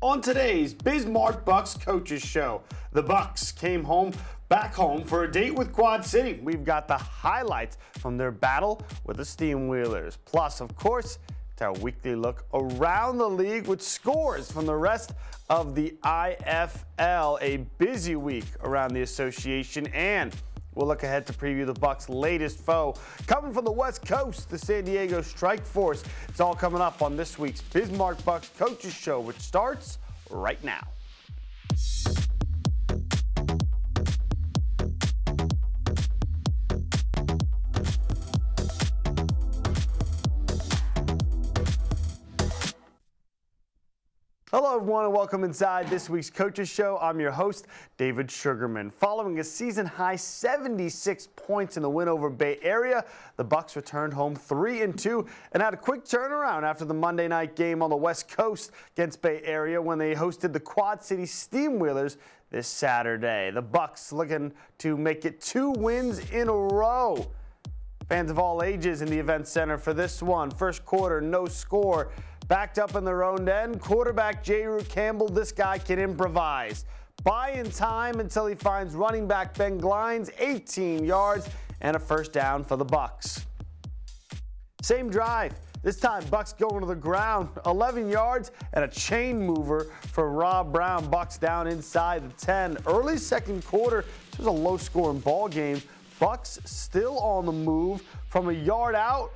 On today's Bismarck Bucks Coaches Show, the Bucks came back home for a date with Quad City. We've got the highlights from their battle with the Steamwheelers. Plus, of course, it's our weekly look around the league with scores from the rest of the IFL. A busy week around the association, and we'll look ahead to preview the Bucks' latest foe. Coming from the West Coast, the San Diego Strike Force. It's all coming up on this week's Bismarck Bucks Coaches Show, which starts right now. Hello everyone and welcome inside this week's Coaches Show. I'm your host, David Sugarman. Following a season-high 76 points in the win over Bay Area, the Bucks returned home 3-2 and had a quick turnaround after the Monday night game on the West Coast against Bay Area when they hosted the Quad City Steamwheelers this Saturday. The Bucks looking to make it 2 wins in a row. Fans of all ages in the Event Center for this one. First quarter, no score. Backed up in their own end, quarterback J. Campbell, this guy can improvise. Buying time until he finds running back Ben Glines, 18 yards and a first down for the Bucks. Same drive. This time, Bucks going to the ground, 11 yards and a chain mover for Rob Brown. Bucks down inside the 10. Early second quarter, this was a low-scoring ball game. Bucks still on the move from a yard out.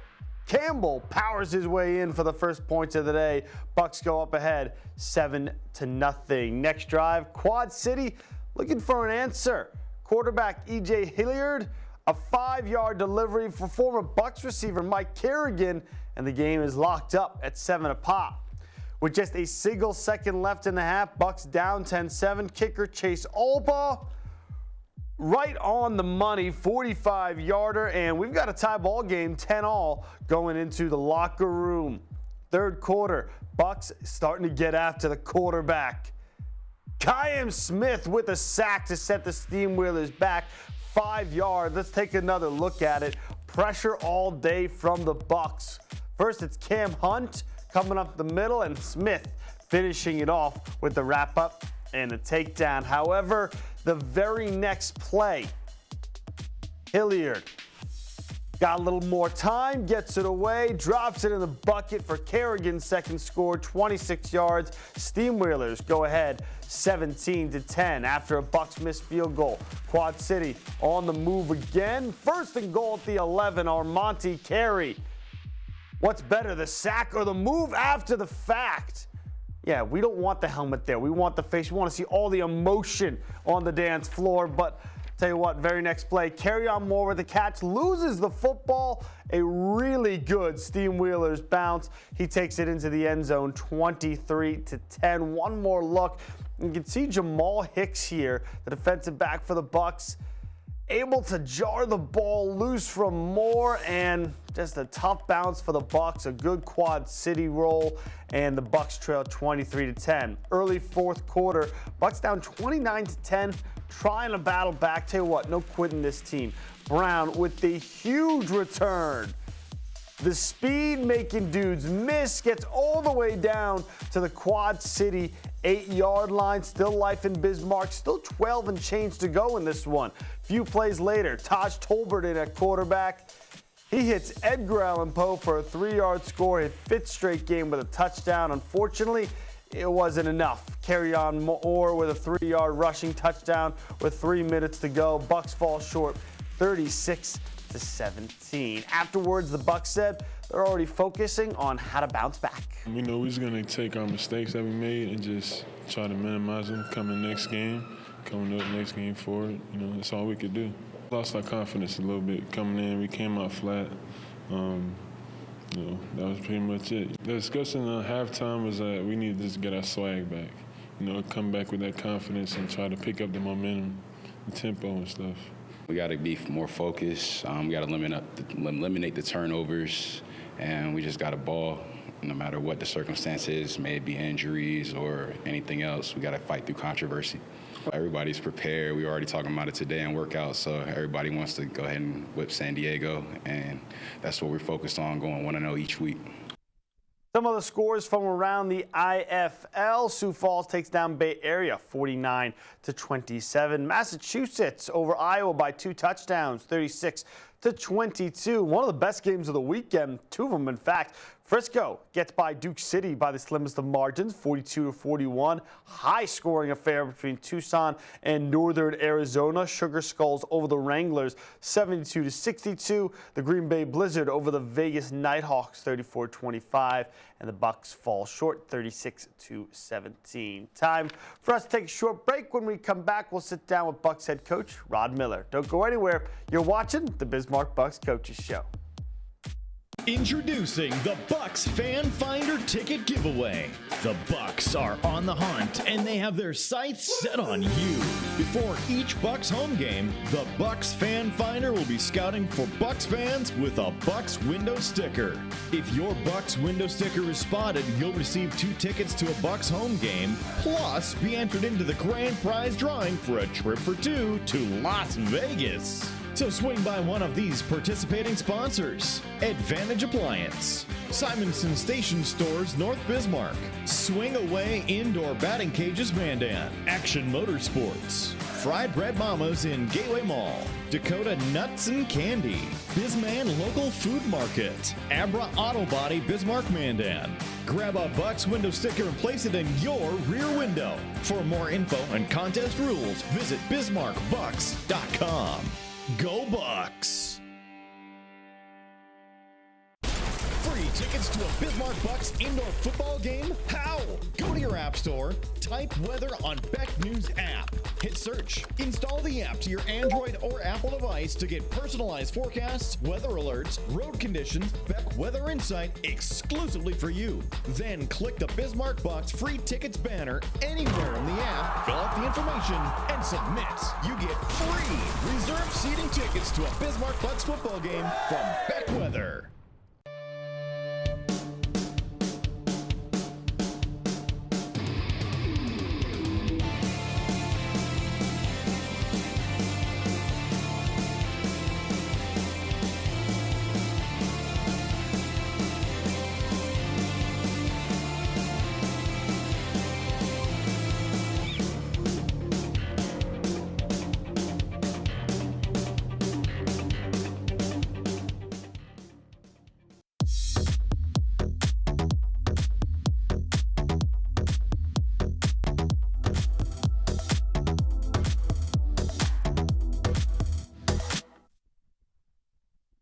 Campbell powers his way in for the first points of the day. Bucks go up ahead 7-0. Next drive, Quad City looking for an answer. Quarterback E.J. Hilliard, a 5-yard delivery for former Bucks receiver Mike Kerrigan, and the game is locked up at 7 apiece. With just a single second left in the half, Bucks down 10-7. Kicker Chase Albaugh, right on the money, 45-yarder, and we've got a tie ball game, 10-all, going into the locker room. Third quarter, Bucks starting to get after the quarterback. Kym Smith with a sack to set the Steamwheelers back 5 yards. Let's take another look at it. Pressure all day from the Bucks. First, it's Cam Hunt coming up the middle, and Smith finishing it off with the wrap-up and a takedown. However, the very next play, Hilliard got a little more time, gets it away, drops it in the bucket for Kerrigan's second score, 26 yards. Steamwheelers go ahead 17-10 after a Bucks missed field goal. Quad City on the move again. First and goal at the 11, Armonte Carey. What's better, the sack or the move after the fact? Yeah, we don't want the helmet there. We want the face. We want to see all the emotion on the dance floor. But tell you what, very next play, Kerryon Moore with the catch, loses the football. A really good Steamwheelers bounce. He takes it into the end zone, 23-10. One more look. You can see Jamal Hicks here, the defensive back for the Bucks, able to jar the ball loose from Moore, and just a tough bounce for the Bucks. A good Quad City roll, and the Bucks trail 23-10. Early fourth quarter, Bucks down 29-10, trying to battle back. Tell you what, no quitting this team. Brown with the huge return. The speed making dudes miss, gets all the way down to the Quad City 8-yard line. Still life in Bismarck, still 12 and change to go in this one. Few plays later, Taj Tolbert in at quarterback. He hits Edgar Allan Poe for a 3-yard score, hit 5th straight game with a touchdown. Unfortunately, it wasn't enough. Kerryon Moore with a 3-yard rushing touchdown with 3 minutes to go. Bucks fall short, 36-17. Afterwards, the Bucks said they're already focusing on how to bounce back. We know we're just going to take our mistakes that we made and just try to minimize them coming next game forward. You know, that's all we could do. Lost our confidence a little bit coming in. We came out flat. You know, that was pretty much it. The discussion at halftime was that we need to just get our swag back. You know, come back with that confidence and try to pick up the momentum, the tempo and stuff. We got to be more focused. We got to eliminate the turnovers, and we just got to ball no matter what the circumstance is, may it be injuries or anything else. We got to fight through controversy. Everybody's prepared. We were already talking about it today in workouts, so everybody wants to go ahead and whip San Diego, and that's what we're focused on, going 1-0 each week. Some of the scores from around the IFL. Sioux Falls takes down Bay Area 49-27. Massachusetts over Iowa by 2 touchdowns, 36-22. One of the best games of the weekend, 2 of them in fact. Frisco gets by Duke City by the slimmest of margins, 42-41. High scoring affair between Tucson and Northern Arizona. Sugar Skulls over the Wranglers, 72-62. The Green Bay Blizzard over the Vegas Nighthawks, 34-25. And the Bucks fall short, 36-17. Time for us to take a short break. When we come back, we'll sit down with Bucks head coach Rod Miller. Don't go anywhere. You're watching the Bismarck Bucks Coaches Show. Introducing the Bucks Fan Finder Ticket Giveaway. The Bucks are on the hunt, and they have their sights set on you. Before each Bucks home game, the Bucks Fan Finder will be scouting for Bucks fans with a Bucks window sticker. If your Bucks window sticker is spotted, you'll receive 2 tickets to a Bucks home game, plus be entered into the grand prize drawing for a trip for 2 to Las Vegas. So swing by one of these participating sponsors: Advantage Appliance, Simonson Station Stores, North Bismarck, Swing Away Indoor Batting Cages, Mandan, Action Motorsports, Fried Bread Mamas in Gateway Mall, Dakota Nuts and Candy, Bisman Local Food Market, Abra Auto Body, Bismarck, Mandan. Grab a Bucks window sticker and place it in your rear window. For more info and contest rules, visit BismarckBucks.com. Go Bucks! Free tickets to a Bismarck Bucks indoor football game? How? Go to your app store, type weather on Beck News app, hit search, install the app to your Android or Apple device to get personalized forecasts, weather alerts, road conditions, Beck Weather Insight exclusively for you. Then click the Bismarck Bucks free tickets banner anywhere in the app, fill out the information, and submit. You get free reserved seating tickets to a Bismarck Bucks football game from Beck Weather.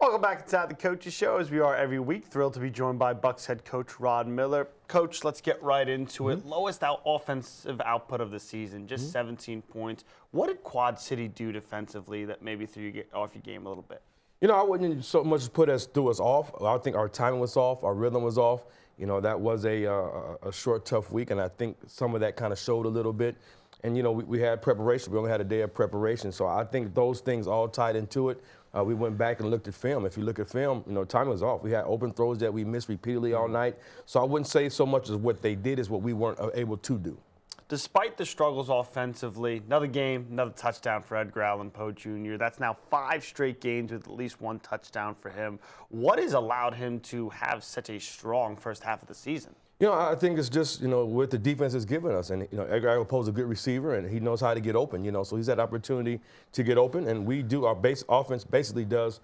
Welcome back inside the Coaches Show, as we are every week. Thrilled to be joined by Bucks head coach Rod Miller. Coach, let's get right into it. Lowest offensive output of the season, just 17 points. What did Quad City do defensively that maybe threw you off your game a little bit? You know, I wouldn't so much threw us off. I think our timing was off, our rhythm was off. You know, that was a short, tough week, and I think some of that kind of showed a little bit. And, you know, we had preparation. We only had a day of preparation. So I think those things all tied into it. We went back and looked at film. If you look at film, you know, timing was off. We had open throws that we missed repeatedly all night. So I wouldn't say so much as what they did is what we weren't able to do. Despite the struggles offensively, another game, another touchdown for Edgar Allan Poe Jr. That's now 5 straight games with at least 1 touchdown for him. What has allowed him to have such a strong first half of the season? You know, I think it's just, you know, what the defense has given us. And, you know, Edgar Allan Poe's a good receiver, and he knows how to get open, you know. So he's had opportunity to get open, and we do. Our base offense basically does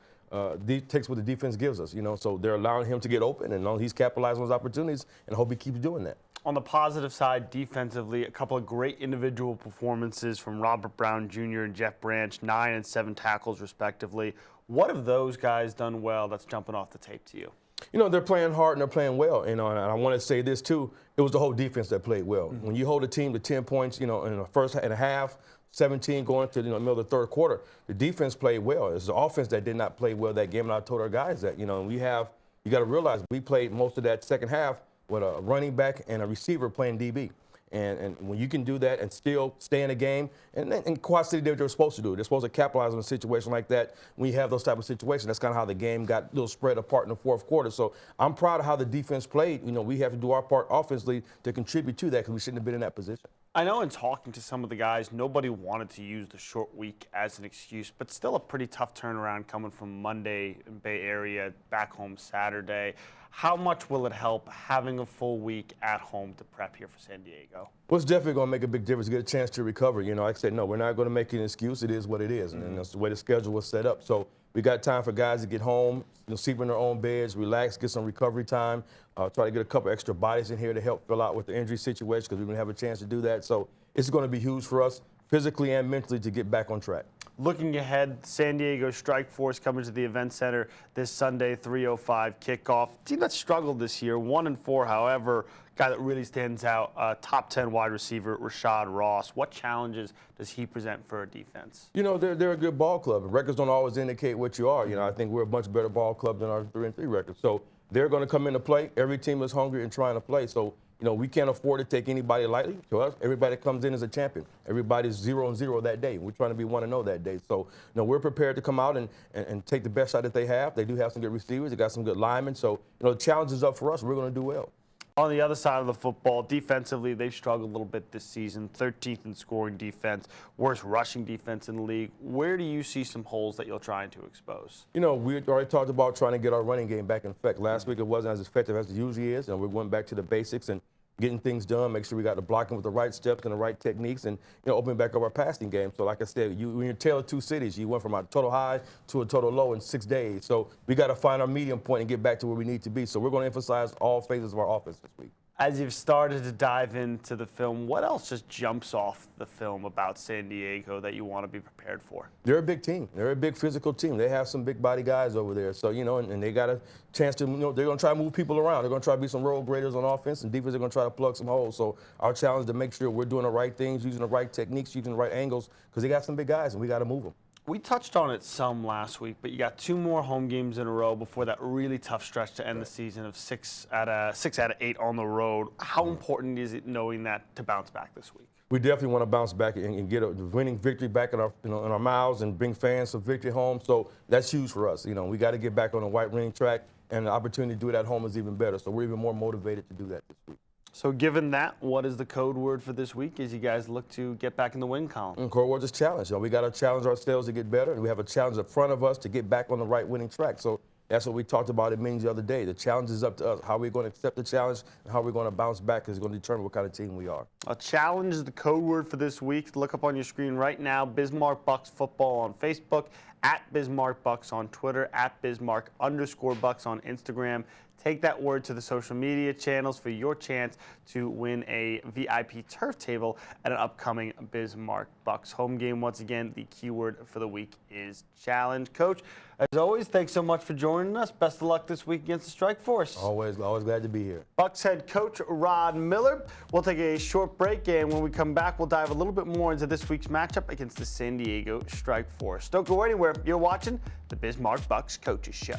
takes what the defense gives us, you know. So they're allowing him to get open, and he's capitalizing on those opportunities, and I hope he keeps doing that. On the positive side, defensively, a couple of great individual performances from Robert Brown Jr. and Jeff Branch, 9 and 7 tackles respectively. What have those guys done well that's jumping off the tape to you? You know, they're playing hard and they're playing well. You know, and I want to say this too, it was the whole defense that played well. When you hold a team to 10 points, you know, in the first and a half, 17 going to, you know, the middle of the third quarter, the defense played well. It's the offense that did not play well that game, and I told our guys that, you know, you got to realize we played most of that second half with a running back and a receiver playing DB. And when you can do that and still stay in a game, and Quad City did what they were supposed to do. They're supposed to capitalize on a situation like that. When you have those type of situations, that's kind of how the game got a little spread apart in the fourth quarter. So I'm proud of how the defense played. You know, we have to do our part offensively to contribute to that because we shouldn't have been in that position. I know in talking to some of the guys, nobody wanted to use the short week as an excuse, but still a pretty tough turnaround coming from Monday in Bay Area, back home Saturday. How much will it help having a full week at home to prep here for San Diego? Well, it's definitely going to make a big difference, get a chance to recover. You know, like I said, no, we're not going to make an excuse. It is what it is, and that's the way the schedule was set up. So we got time for guys to get home, sleep in their own beds, relax, get some recovery time, try to get a couple extra bodies in here to help fill out with the injury situation because we're going to have a chance to do that. So it's going to be huge for us physically and mentally to get back on track. Looking ahead, San Diego Strike Force coming to the Event Center this Sunday, 3:05 kickoff. Team that struggled this year, 1-4. However, guy that really stands out, top 10 wide receiver Rashad Ross. What challenges does he present for a defense? You know, they're a good ball club. Records don't always indicate what you are. You know, I think we're a much better ball club than our 3-3 record. So they're going to come into play. Every team is hungry and trying to play. So, you know, we can't afford to take anybody lightly. To us, everybody comes in as a champion. Everybody's 0-0 that day. We're trying to be 1-0 that day. So, you know, we're prepared to come out and take the best shot that they have. They do have some good receivers. They got some good linemen. So, you know, the challenge is up for us. We're going to do well. On the other side of the football, defensively, they've struggled a little bit this season. 13th in scoring defense, worst rushing defense in the league. Where do you see some holes that you're trying to expose? You know, we already talked about trying to get our running game back in effect. Last week it wasn't as effective as it usually is, and we're going back to the basics and getting things done, make sure we got the blocking with the right steps and the right techniques, and, you know, opening back up our passing game. So like I said, when you're tail of two cities, you went from a total high to a total low in 6 days. So we got to find our medium point and get back to where we need to be. So we're going to emphasize all phases of our offense this week. As you've started to dive into the film, what else just jumps off the film about San Diego that you want to be prepared for? They're a big team. They're a big physical team. They have some big body guys over there. So, you know, and they got a chance to, you know, they're going to try to move people around. They're going to try to be some road graders on offense, and defense, they're going to try to plug some holes. So our challenge is to make sure we're doing the right things, using the right techniques, using the right angles, because they got some big guys, and we got to move them. We touched on it some last week, but you got 2 more home games in a row before that really tough stretch to end the season of 6 out of 8 on the road. How important is it knowing that to bounce back this week? We definitely want to bounce back and get a winning victory back in our, you know, in our mouths and bring fans some victory home. So that's huge for us. You know, we got to get back on the white ring track, and the opportunity to do it at home is even better. So we're even more motivated to do that this week. So given that, what is the code word for this week as you guys look to get back in the win column? Code word is challenge. You know, we got to challenge ourselves to get better, and we have a challenge in front of us to get back on the right winning track. So that's what we talked about in meetings the other day. The challenge is up to us. How we're going to accept the challenge and how we're going to bounce back is going to determine what kind of team we are. A challenge is the code word for this week. Look up on your screen right now, Bismarck Bucks Football on Facebook, at Bismarck Bucks on Twitter, at Bismarck_Bucks on Instagram. Take that word to the social media channels for your chance to win a VIP turf table at an upcoming Bismarck Bucks home game. Once again, the keyword for the week is challenge. Coach, as always, thanks so much for joining us. Best of luck this week against the Strike Force. Always glad to be here. Bucks head coach Rod Miller. We'll take a short break, and when we come back, we'll dive a little bit more into this week's matchup against the San Diego Strike Force. Don't go anywhere. You're watching the Bismarck Bucks Coaches Show.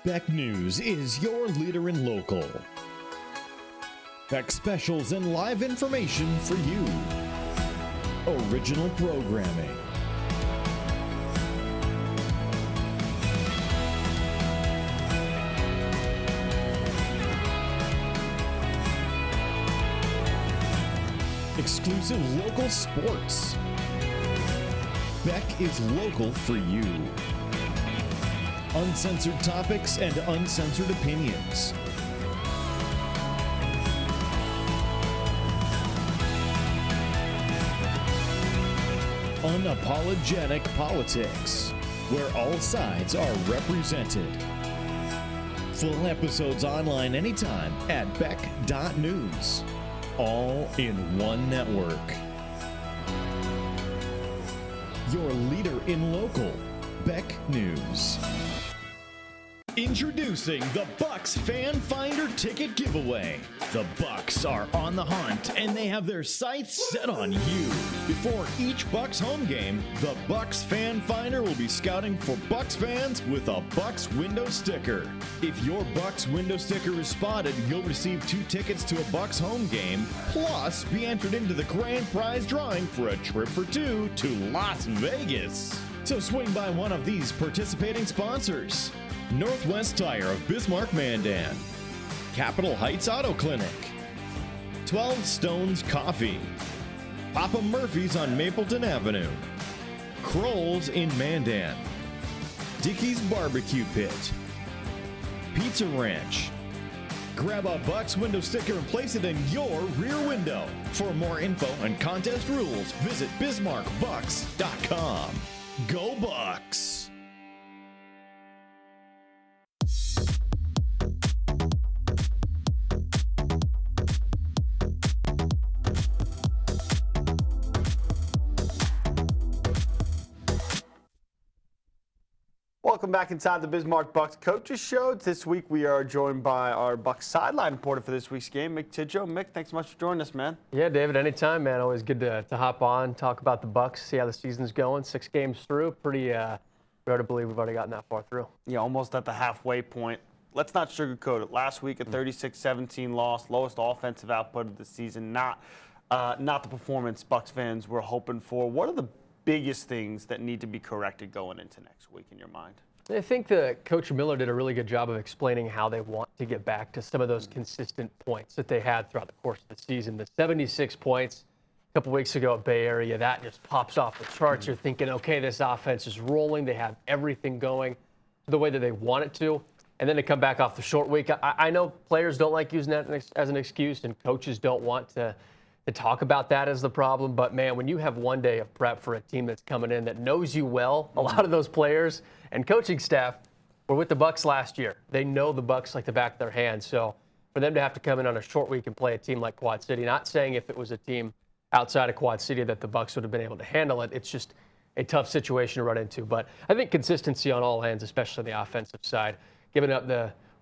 Beck News is your leader in local. Beck specials and live information for you. Original programming. Exclusive local sports. Beck is local for you. Uncensored topics and uncensored opinions. Unapologetic politics, where all sides are represented. Full episodes online anytime at beck.news. All in one network. Your leader in local, Beck News. Introducing the Bucks Fan Finder Ticket Giveaway. The Bucks are on the hunt, and they have their sights set on you. Before each Bucks home game, the Bucks Fan Finder will be scouting for Bucks fans with a Bucks window sticker. If your Bucks window sticker is spotted, you'll receive 2 tickets to a Bucks home game, plus be entered into the grand prize drawing for a trip for 2 to Las Vegas. So swing by one of these participating sponsors. Northwest Tire of Bismarck Mandan, Capitol Heights Auto Clinic, 12 Stones Coffee, Papa Murphy's on Mapleton Avenue, Kroll's in Mandan, Dickey's Barbecue Pit, Pizza Pizza Ranch. Grab a Bucks window sticker and place it in your rear window. For more info and contest rules, visit BismarckBucks.com. Go Bucks! Welcome back inside the Bismarck Bucks Coaches Show. This week we are joined by our Bucks sideline reporter for this week's game, Mick Tidjoe. Mick, thanks so much for joining us, man. Yeah, David, anytime, man. Always good to hop on, talk about the Bucks, see how the season's going. 6 games through. Pretty rare to believe we've already gotten that far through. Yeah, almost at the halfway point. Let's not sugarcoat it. Last week, a 36-17 loss, lowest offensive output of the season. Not the performance Bucks fans were hoping for. What are the biggest things that need to be corrected going into next week in your mind? I think that Coach Miller did a really good job of explaining how they want to get back to some of those consistent points that they had throughout the course of the season. The 76 points a couple weeks ago at Bay Area, that just pops off the charts. You're thinking, okay, this offense is rolling. They have everything going the way that they want it to. And then to come back off the short week, I know players don't like using that as an excuse, and coaches don't want to talk about that as the problem. But, man, when you have one day of prep for a team that's coming in that knows you well, a lot of those players and coaching staff were with the Bucks last year. They know the Bucks like the back of their hand. So for them to have to come in on a short week and play a team like Quad City, not saying if it was a team outside of Quad City that the Bucks would have been able to handle it. It's just a tough situation to run into. But I think consistency on all ends, especially on the offensive side, giving up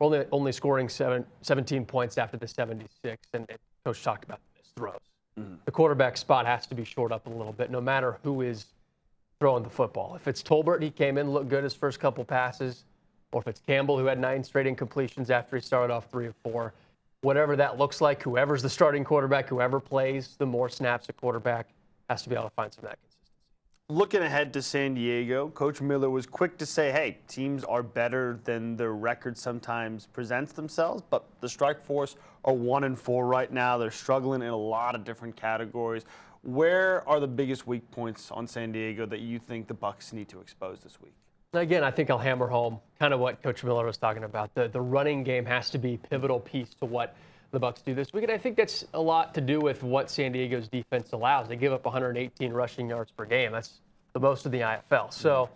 only scoring 17 points after the 76, and Coach talked about his throws. The quarterback spot has to be shored up a little bit, no matter who is throwing the football. If it's Tolbert, he came in, looked good his first couple passes, or if it's Campbell, who had 9 straight incompletions after he started off 3 or 4, whatever that looks like, whoever's the starting quarterback, whoever plays the more snaps at quarterback has to be able to find some of that consistency. Looking ahead to San Diego, Coach Miller was quick to say, hey, teams are better than their record sometimes presents themselves, but the Strike Force are 1-4 right now. They're struggling in a lot of different categories. Where are the biggest weak points on San Diego that you think the Bucks need to expose this week? Again, I think I'll hammer home kind of what Coach Miller was talking about. The running game has to be a pivotal piece to what the Bucks do this week, and I think that's a lot to do with what San Diego's defense allows. They give up 118 rushing yards per game. That's the most of the IFL. So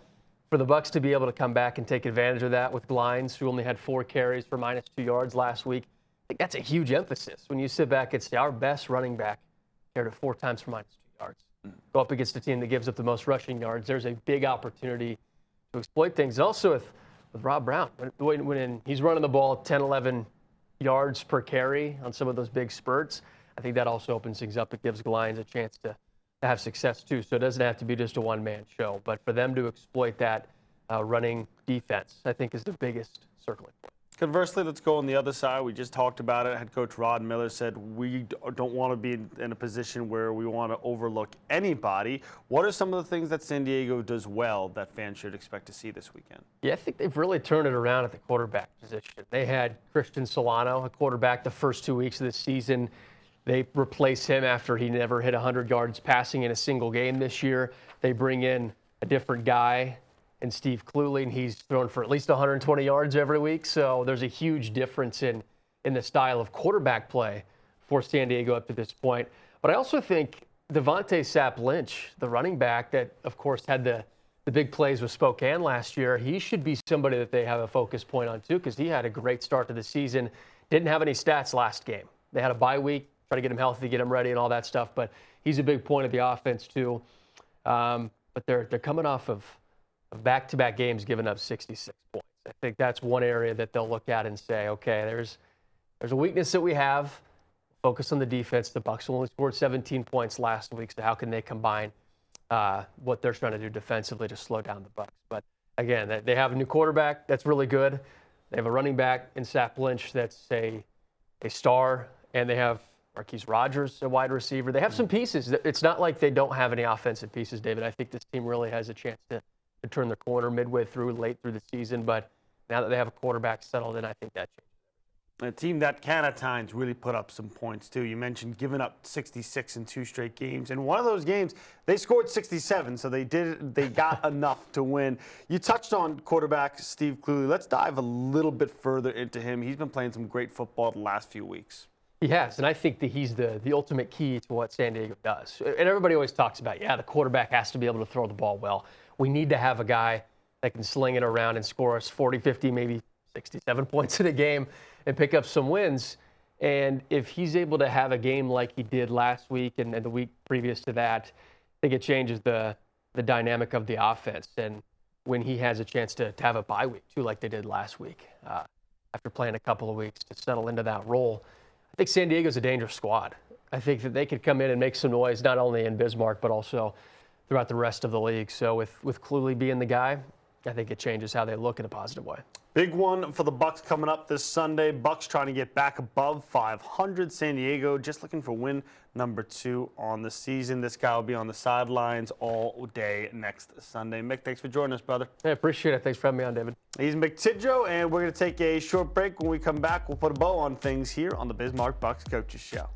for the Bucks to be able to come back and take advantage of that with Glines, who only had 4 carries for -2 yards last week, I think that's a huge emphasis. When you sit back and say our best running back carried it 4 times for -2 yards. Go up against a team that gives up the most rushing yards. There's a big opportunity to exploit things. And also with Rob Brown, when he's running the ball 10, 11 yards per carry on some of those big spurts, I think that also opens things up. It gives Glines a chance to have success too. So it doesn't have to be just a one-man show. But for them to exploit that running defense, I think is the biggest circling point. Conversely, let's go on the other side. We just talked about it. Head coach Rod Miller said we don't want to be in a position where we want to overlook anybody. What are some of the things that San Diego does well that fans should expect to see this weekend? Yeah, I think they've really turned it around at the quarterback position. They had Christian Solano, a quarterback, the first 2 weeks of the season. They replace him after he never hit 100 yards passing in a single game this year. They bring in a different guy, and Steve Cluley, and he's thrown for at least 120 yards every week. So there's a huge difference in the style of quarterback play for San Diego up to this point. But I also think Devontae Sapp-Lynch, the running back that, of course, had the big plays with Spokane last year, he should be somebody that they have a focus point on too, because he had a great start to the season. Didn't have any stats last game. They had a bye week, try to get him healthy, get him ready and all that stuff. But he's a big point of the offense too. But they're coming off of back-to-back games giving up 66 points. I think that's one area that they'll look at and say, okay, there's a weakness that we have. Focus on the defense. The Bucks only scored 17 points last week, so how can they combine what they're trying to do defensively to slow down the Bucks? But again, they have a new quarterback that's really good. They have a running back in Sapp-Lynch that's a star, and they have Marquise Rogers, a wide receiver. They have some pieces. It's not like they don't have any offensive pieces, David. I think this team really has a chance to turn the corner midway through, late through the season. But now that they have a quarterback settled in, I think that changes. A team that can at times really put up some points too. You mentioned giving up 66 in 2 straight games. In one of those games, they scored 67, so they got enough to win. You touched on quarterback Steve Cluley. Let's dive a little bit further into him. He's been playing some great football the last few weeks. He has, and I think that he's the ultimate key to what San Diego does. And everybody always talks about, the quarterback has to be able to throw the ball well. We need to have a guy that can sling it around and score us 40, 50, maybe 67 points in a game and pick up some wins. And if he's able to have a game like he did last week and the week previous to that, I think it changes the dynamic of the offense. And when he has a chance to have a bye week, too, like they did last week, after playing a couple of weeks to settle into that role, I think San Diego's a dangerous squad. I think that they could come in and make some noise, not only in Bismarck, but also throughout the rest of the league. So with Cluley being the guy, I think it changes how they look in a positive way. Big one for the Bucks coming up this Sunday. Bucks trying to get back above 500. San Diego just looking for win number 2 on the season. This guy will be on the sidelines all day next Sunday. Mick, thanks for joining us, brother. I appreciate it. Thanks for having me on, David. He's Mick Tidjoe, and we're going to take a short break. When we come back, we'll put a bow on things here on the Bismarck Bucks Coaches Show.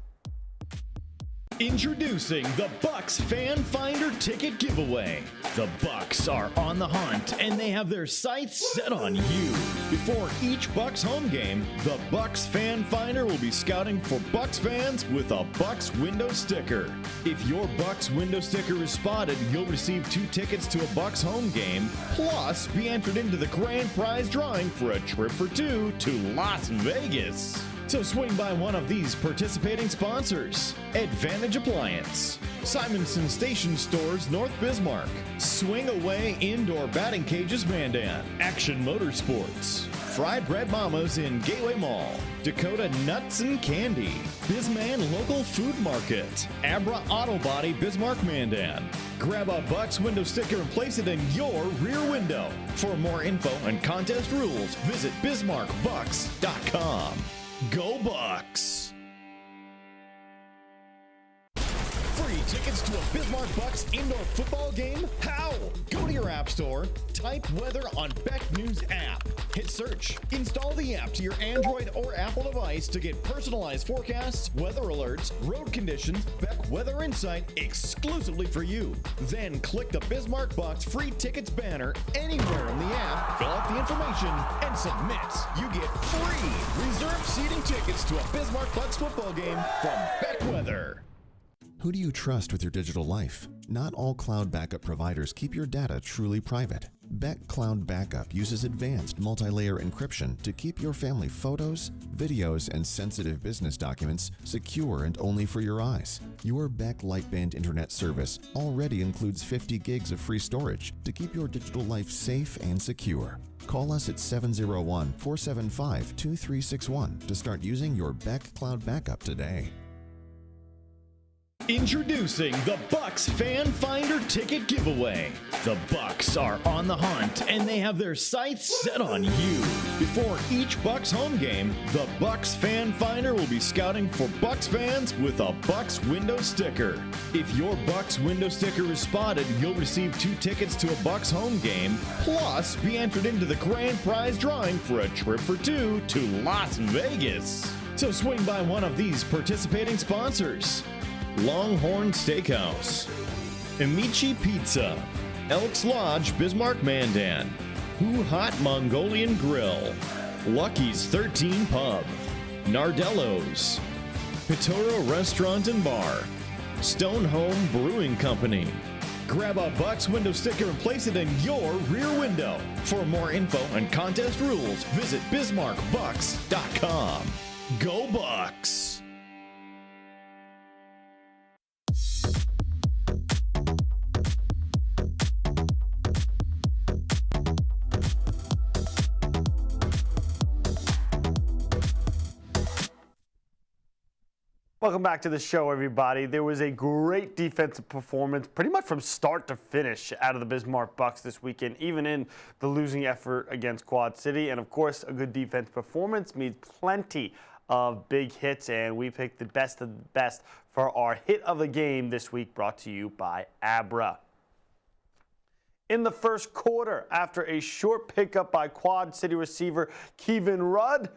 Introducing the Bucks Fan Finder Ticket Giveaway. The Bucks are on the hunt, and they have their sights set on you. Before each Bucks home game, the Bucks Fan Finder will be scouting for Bucks fans with a Bucks window sticker. If your Bucks window sticker is spotted, you'll receive 2 tickets to a Bucks home game, plus be entered into the grand prize drawing for a trip for 2 to Las Vegas. So swing by one of these participating sponsors: Advantage Appliance, Simonson Station Stores, North Bismarck, Swing Away Indoor Batting Cages, Mandan, Action Motorsports, Fried Bread Mamas in Gateway Mall, Dakota Nuts and Candy, Bisman Local Food Market, Abra Auto Body, Bismarck, Mandan. Grab a Bucks window sticker and place it in your rear window. For more info and contest rules, visit BismarckBucks.com. Go Bucks! Free tickets to a Bismarck Bucks indoor football game? How? Go to your app store, type weather on Beck News app, hit search, install the app to your Android or Apple device to get personalized forecasts, weather alerts, road conditions, Beck Weather Insight exclusively for you. Then click the Bismarck Bucks free tickets banner anywhere in the app, fill out the information, and submit. You get free reserved seating tickets to a Bismarck Bucks football game from Beck Weather. Who do you trust with your digital life? Not all cloud backup providers keep your data truly private. Beck Cloud Backup uses advanced multi-layer encryption to keep your family photos, videos, and sensitive business documents secure and only for your eyes. Your Beck Lightband Internet service already includes 50 gigs of free storage to keep your digital life safe and secure. Call us at 701-475-2361 to start using your Beck Cloud Backup today. Introducing the Bucks Fan Finder Ticket Giveaway. The Bucks are on the hunt, and they have their sights set on you. Before each Bucks home game, the Bucks Fan Finder will be scouting for Bucks fans with a Bucks window sticker. If your Bucks window sticker is spotted, you'll receive 2 tickets to a Bucks home game, plus be entered into the grand prize drawing for a trip for 2 to Las Vegas. So swing by one of these participating sponsors: Longhorn Steakhouse, Amici Pizza, Elks Lodge, Bismarck, Mandan, Who Hot Mongolian Grill, Lucky's 13 Pub, Nardello's, Pitoro Restaurant and Bar, Stone Home Brewing Company. Grab a Bucks window sticker and place it in your rear window. For more info and contest rules, visit BismarckBucks.com. Go Bucks! Welcome back to the show, everybody. There was a great defensive performance pretty much from start to finish out of the Bismarck Bucks this weekend, even in the losing effort against Quad City. And, of course, a good defense performance means plenty of big hits, and we picked the best of the best for our hit of the game this week, brought to you by Abra. In the first quarter, after a short pickup by Quad City receiver Kevin Rudd,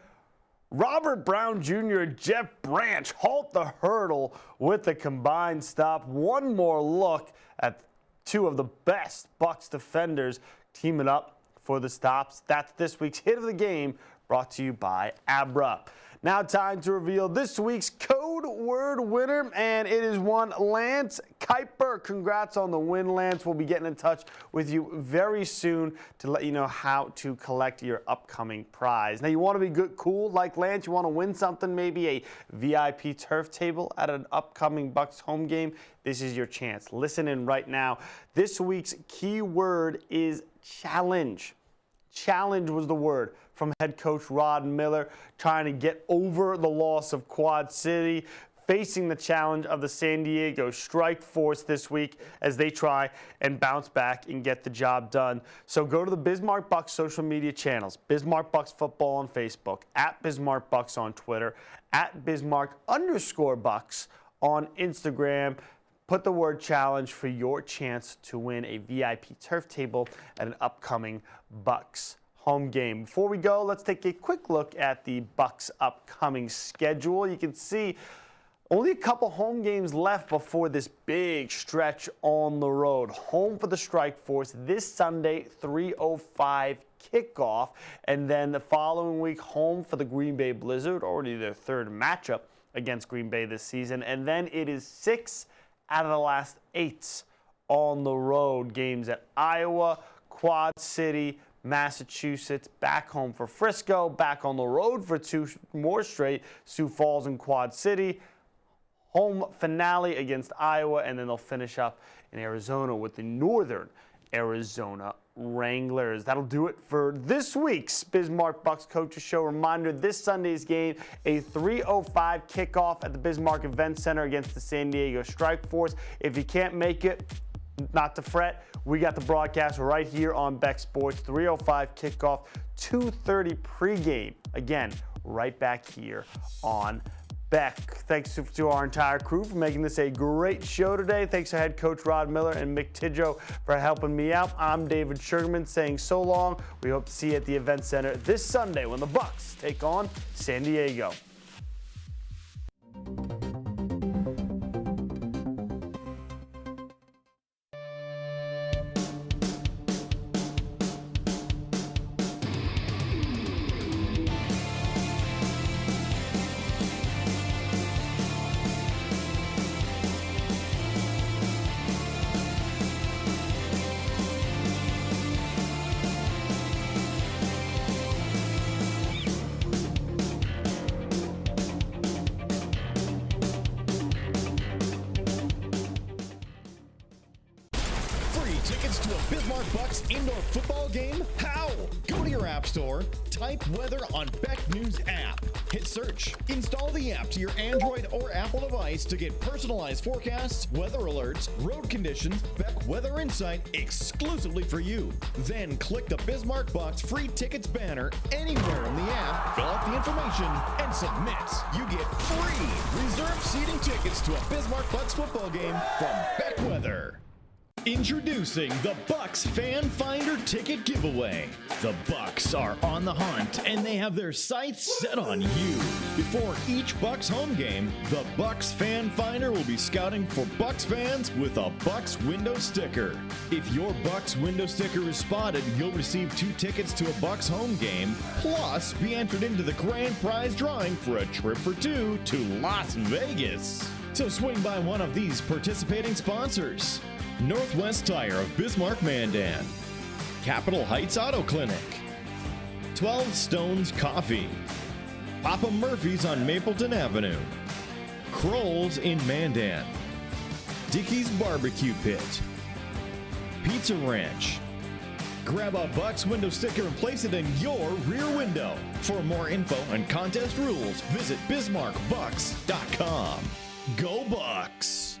Robert Brown Jr. and Jeff Branch halt the hurdle with the combined stop. One more look at two of the best Bucks defenders teaming up for the stops. That's this week's hit of the game, brought to you by Abra. Now time to reveal this week's code word winner, and it is one Lance Kuiper. Congrats on the win, Lance. We'll be getting in touch with you very soon to let you know how to collect your upcoming prize. Now, you want to be good, cool like Lance? You want to win something, maybe a VIP turf table at an upcoming Bucks home game? This is your chance. Listen in right now. This week's key word is challenge. Challenge was the word from head coach Rod Miller, trying to get over the loss of Quad City, facing the challenge of the San Diego Strike Force this week as they try and bounce back and get the job done. So go to the Bismarck Bucks social media channels, Bismarck Bucks Football on Facebook, at Bismarck Bucks on Twitter, at Bismarck_Bucks on Instagram. Put the word challenge for your chance to win a VIP turf table at an upcoming Bucks home game. Before we go, let's take a quick look at the Bucks' upcoming schedule. You can see only a couple home games left before this big stretch on the road. Home for the Strike Force this Sunday, 3:05 kickoff, and then the following week, home for the Green Bay Blizzard, already their third matchup against Green Bay this season, and then it is 6 out of the last 8 on the road games at Iowa, Quad City, Massachusetts, back home for Frisco, back on the road for 2 more straight, Sioux Falls and Quad City, home finale against Iowa, and then they'll finish up in Arizona with the Northern Arizona Wranglers. That'll do it for this week's Bismarck Bucks Coaches Show. Reminder, this Sunday's game, a 3:05 kickoff at the Bismarck Event Center against the San Diego Strike Force. If you can't make it, not to fret, we got the broadcast right here on Beck Sports. 3:05 kickoff, 2:30 pregame. Again, right back here on Beck. Thanks to our entire crew for making this a great show today. Thanks to head coach Rod Miller and Mick Tidjoe for helping me out. I'm David Sugarman saying so long. We hope to see you at the Event Center this Sunday when the Bucks take on San Diego. Tickets to a Bismarck Bucks indoor football game? How? Go to your app store, type weather on Beck News app, hit search, install the app to your Android or Apple device to get personalized forecasts, weather alerts, road conditions, Beck Weather Insight exclusively for you. Then click the Bismarck Bucks free tickets banner anywhere in the app, fill out the information, and submit. You get free reserved seating tickets to a Bismarck Bucks football game from Beck Weather. Introducing the Bucks Fan Finder Ticket Giveaway. The Bucks are on the hunt and they have their sights set on you. Before each Bucks home game, the Bucks Fan Finder will be scouting for Bucks fans with a Bucks window sticker. If your Bucks window sticker is spotted, you'll receive 2 tickets to a Bucks home game, plus be entered into the grand prize drawing for a trip for 2 to Las Vegas. So swing by one of these participating sponsors. Northwest Tire of Bismarck Mandan, Capitol Heights Auto Clinic, 12 Stones Coffee, Papa Murphy's on Mapleton Avenue, Kroll's in Mandan, Dickey's Barbecue Pit, Pizza Ranch. Grab a Bucks window sticker and place it in your rear window. For more info and contest rules, visit BismarckBucks.com. Go Bucks!